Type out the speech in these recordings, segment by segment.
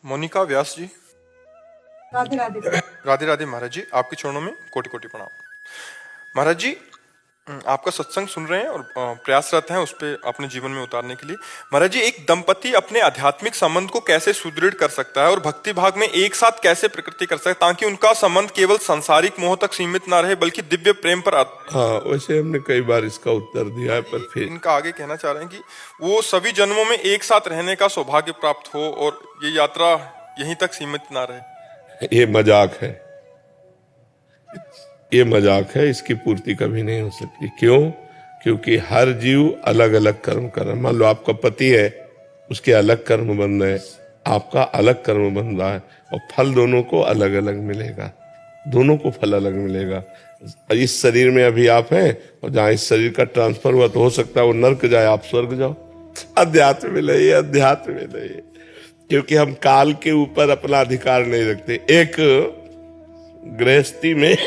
मोनिका व्यास जी। राधे राधे। राधे राधे महाराज जी, आपके चरणों में कोटि कोटि प्रणाम। महाराज जी, आपका सत्संग सुन रहे हैं और प्रयासरत हैं उस पे अपने जीवन में उतारने के लिए। महाराज जी, एक दंपति अपने आध्यात्मिक संबंध को कैसे सुदृढ़ कर सकता है और भक्ति भाग में एक साथ कैसे प्रकृति कर सकता है ताकि उनका संबंध केवल सांसारिक मोह तक सीमित ना रहे बल्कि दिव्य प्रेम पर हाँ, वैसे हमने कई बार इसका उत्तर दिया है, पर फिर इनका आगे कहना चाह रहे हैं कि वो सभी जन्मों में एक साथ रहने का सौभाग्य प्राप्त हो और ये यात्रा यहीं तक सीमित ना रहे। ये मजाक है, ये मजाक है, इसकी पूर्ति कभी नहीं हो सकती। क्यों? क्योंकि हर जीव अलग अलग कर्म कर रहा है। मान लो आपका पति है, उसके अलग कर्म बन रहे हैं, आपका अलग कर्म बन रहा है और फल दोनों को अलग अलग मिलेगा, दोनों को फल अलग मिलेगा। इस शरीर में अभी आप हैं और जहां इस शरीर का ट्रांसफर हुआ तो हो सकता है वो नर्क जाए, आप स्वर्ग जाओ। अध्यात्म में नहीं, अध्यात्म में नहीं, क्योंकि हम काल के ऊपर अपना अधिकार नहीं रखते। एक गृहस्थी में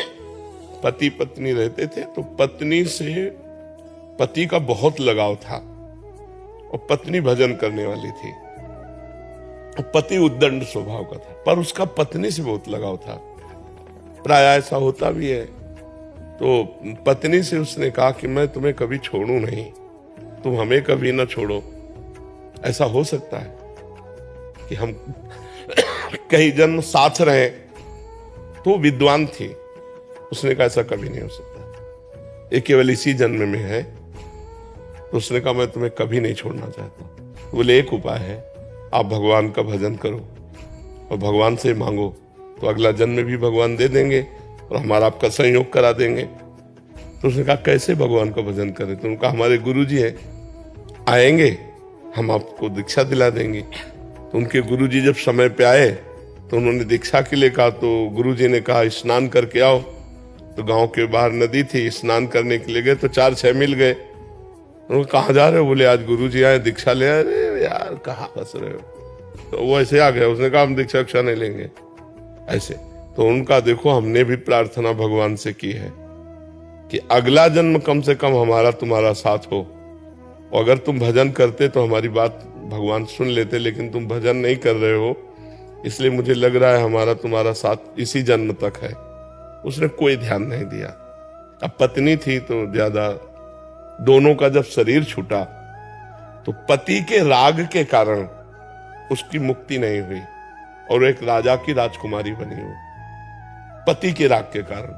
पति पत्नी रहते थे, तो पत्नी से पति का बहुत लगाव था और पत्नी भजन करने वाली थी। पति उद्दंड स्वभाव का था, पर उसका पत्नी से बहुत लगाव था। प्राय ऐसा होता भी है। तो पत्नी से उसने कहा कि मैं तुम्हें कभी छोड़ू नहीं, तुम हमें कभी ना छोड़ो। ऐसा हो सकता है कि हम कई जन्म साथ रहे। तो विद्वान थी, उसने कहा ऐसा कभी नहीं हो सकता, ये केवल इसी जन्म में है। तो उसने कहा मैं तुम्हें कभी नहीं छोड़ना चाहता। तो बोले एक उपाय है, आप भगवान का भजन करो और भगवान से मांगो, तो अगला जन्म भी भगवान दे देंगे और हमारा आपका संयोग करा देंगे। तो उसने कहा कैसे भगवान का भजन करें? तो उनका हमारे गुरुजी है, आएंगे हम आपको दीक्षा दिला देंगे। तो उनके गुरुजी जब समय पे आए तो उन्होंने दीक्षा के लिए कहा, तो गुरुजी ने कहा स्नान करके आओ। तो गांव के बाहर नदी थी, स्नान करने के लिए गए तो 4-6 मिल गए। उन्होंने कहाँ जा रहे हो? बोले आज गुरुजी आए दीक्षा ले। अरे यार कहाँ फंस रहे हो? तो वो ऐसे आ गया, उसने कहा हम दीक्षा उक्षा नहीं लेंगे ऐसे। तो उनका देखो, हमने भी प्रार्थना भगवान से की है कि अगला जन्म कम से कम हमारा तुम्हारा साथ हो, और अगर तुम भजन करते तो हमारी बात भगवान सुन लेते, लेकिन तुम भजन नहीं कर रहे हो, इसलिए मुझे लग रहा है हमारा तुम्हारा साथ इसी जन्म तक है। उसने कोई ध्यान नहीं दिया। अब पत्नी थी तो ज्यादा, दोनों का जब शरीर छूटा तो पति के राग के कारण उसकी मुक्ति नहीं हुई और एक राजा की राजकुमारी बनी हो, पति के राग के कारण।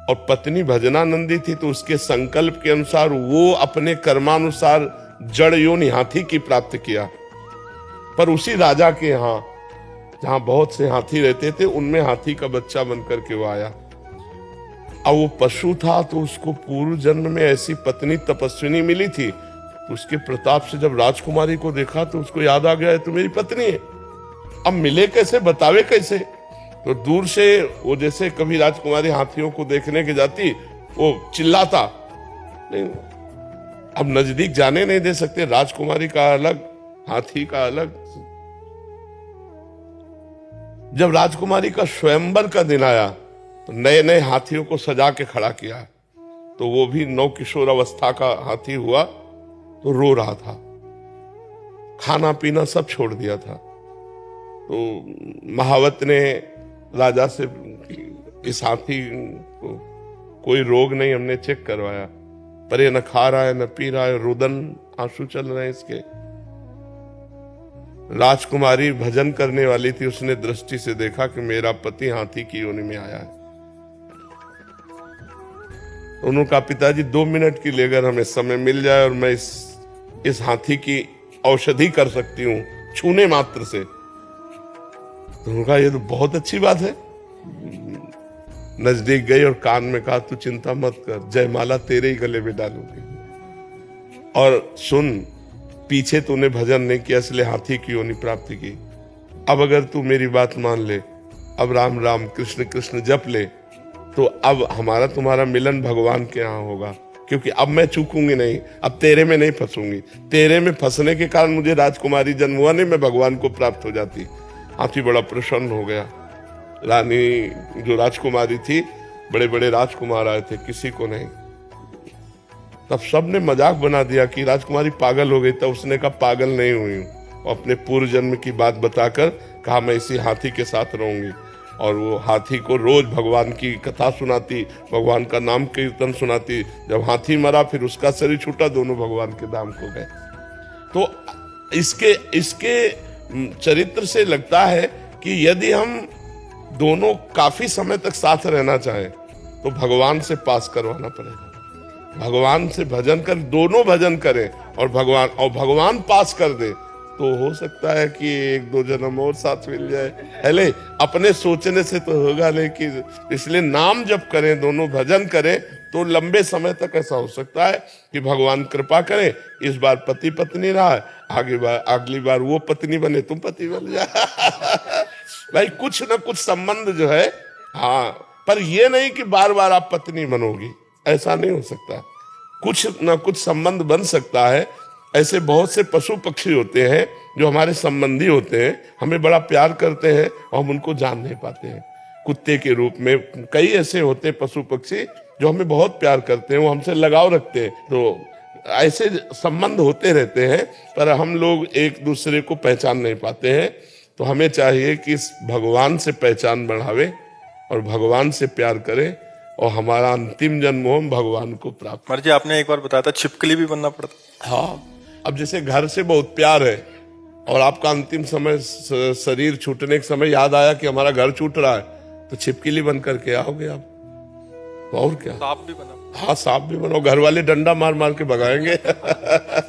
और पत्नी भजनानंदी थी, तो उसके संकल्प के अनुसार वो अपने कर्मानुसार जड़ योनि हाथी की प्राप्त किया। पर उसी राजा के यहाँ जहां बहुत से हाथी रहते थे, उनमें हाथी का बच्चा बनकर के वो आया। अब वो पशु था, तो उसको पूर्व जन्म में ऐसी पत्नी तपस्विनी मिली थी, तो उसके प्रताप से जब राजकुमारी को देखा तो उसको याद आ गया है तो मेरी पत्नी है। अब मिले कैसे, बतावे कैसे? तो दूर से वो, जैसे कभी राजकुमारी हाथियों को देखने के जाती, वो चिल्लाता नहीं, अब नजदीक जाने नहीं दे सकते। राजकुमारी का अलग, हाथी का अलग। जब राजकुमारी का स्वयंवर का दिन आया तो नए नए हाथियों को सजा के खड़ा किया, तो वो भी नौ किशोर अवस्था का हाथी हुआ, तो रो रहा था, खाना पीना सब छोड़ दिया था। तो महावत ने राजा से, इस हाथी को कोई रोग नहीं, हमने चेक करवाया, पर ये न खा रहा है न पी रहा है, रुदन आंसू चल रहे हैं इसके। राजकुमारी भजन करने वाली थी, उसने दृष्टि से देखा कि मेरा पति हाथी की योनि में आया है। उन्होंने कहा पिताजी 2 मिनट के लिए अगर हमें समय मिल जाए और मैं इस हाथी की औषधि कर सकती हूँ छूने मात्र से। तो उन्होंने कहा ये तो बहुत अच्छी बात है। नजदीक गई और कान में कहा तू चिंता मत कर, जयमाला तेरे ही गले में डालूंगी। और सुन, पीछे तूने भजन नहीं किया इसलिए हाथी की योनि प्राप्ति की। अब अगर तू मेरी बात मान ले, अब राम राम कृष्ण कृष्ण जप ले, तो अब हमारा तुम्हारा मिलन भगवान के यहाँ होगा, क्योंकि अब मैं चूकूंगी नहीं, अब तेरे में नहीं फंसूंगी। तेरे में फंसने के कारण मुझे राजकुमारी जन्म हुआ नहीं, मैं भगवान को प्राप्त हो जाती। हाथी बड़ा प्रसन्न हो गया। रानी जो राजकुमारी थी, बड़े बड़े राजकुमार आए थे, किसी को नहीं। तब सबने मजाक बना दिया कि राजकुमारी पागल हो गई। तब उसने कहा पागल नहीं हुई हूं, अपने पूर्व जन्म की बात बताकर कहा मैं इसी हाथी के साथ रहूंगी, और वो हाथी को रोज भगवान की कथा सुनाती, भगवान का नाम कीर्तन सुनाती। जब हाथी मरा फिर उसका शरीर छूटा, दोनों भगवान के धाम को गए। तो इसके चरित्र से लगता है कि यदि हम दोनों काफी समय तक साथ रहना चाहें तो भगवान से पास करवाना पड़ेगा। भगवान से भजन कर, दोनों भजन करें और भगवान पास कर दे, तो हो सकता है कि 1-2 जन्म और साथ मिल जाए। पहले अपने सोचने से तो होगा, लेकिन इसलिए नाम जप करें, दोनों भजन करें, तो लंबे समय तक ऐसा हो सकता है कि भगवान कृपा करें, इस बार पति पत्नी रहा है, अगली बार वो पत्नी बने, तुम पति बन जाए। भाई कुछ ना कुछ संबंध जो है, हाँ, पर ये नहीं कि बार बार आप पत्नी बनोगी, ऐसा नहीं हो सकता। कुछ ना कुछ संबंध बन सकता है। ऐसे बहुत से पशु पक्षी होते हैं जो हमारे संबंधी होते हैं, हमें बड़ा प्यार करते हैं और हम उनको जान नहीं पाते हैं। कुत्ते के रूप में कई ऐसे होते हैं पशु पक्षी जो हमें बहुत प्यार करते हैं, वो हमसे लगाव रखते हैं। तो ऐसे संबंध होते रहते हैं, पर हम लोग एक दूसरे को पहचान नहीं पाते हैं। तो हमें चाहिए कि इस भगवान से पहचान बढ़ावे और भगवान से प्यार करें, और हमारा अंतिम जन्म हो भगवान को प्राप्त। महाराज जी, आपने एक बार बताया था छिपकली भी बनना पड़ता। हाँ, अब जैसे घर से बहुत प्यार है और आपका अंतिम समय शरीर छूटने के समय याद आया कि हमारा घर छूट रहा है, तो छिपकली बन करके आओगे आप, तो और क्या। सांप भी बना। हाँ, सांप भी बनो, घर वाले डंडा मार मार के भगाएंगे।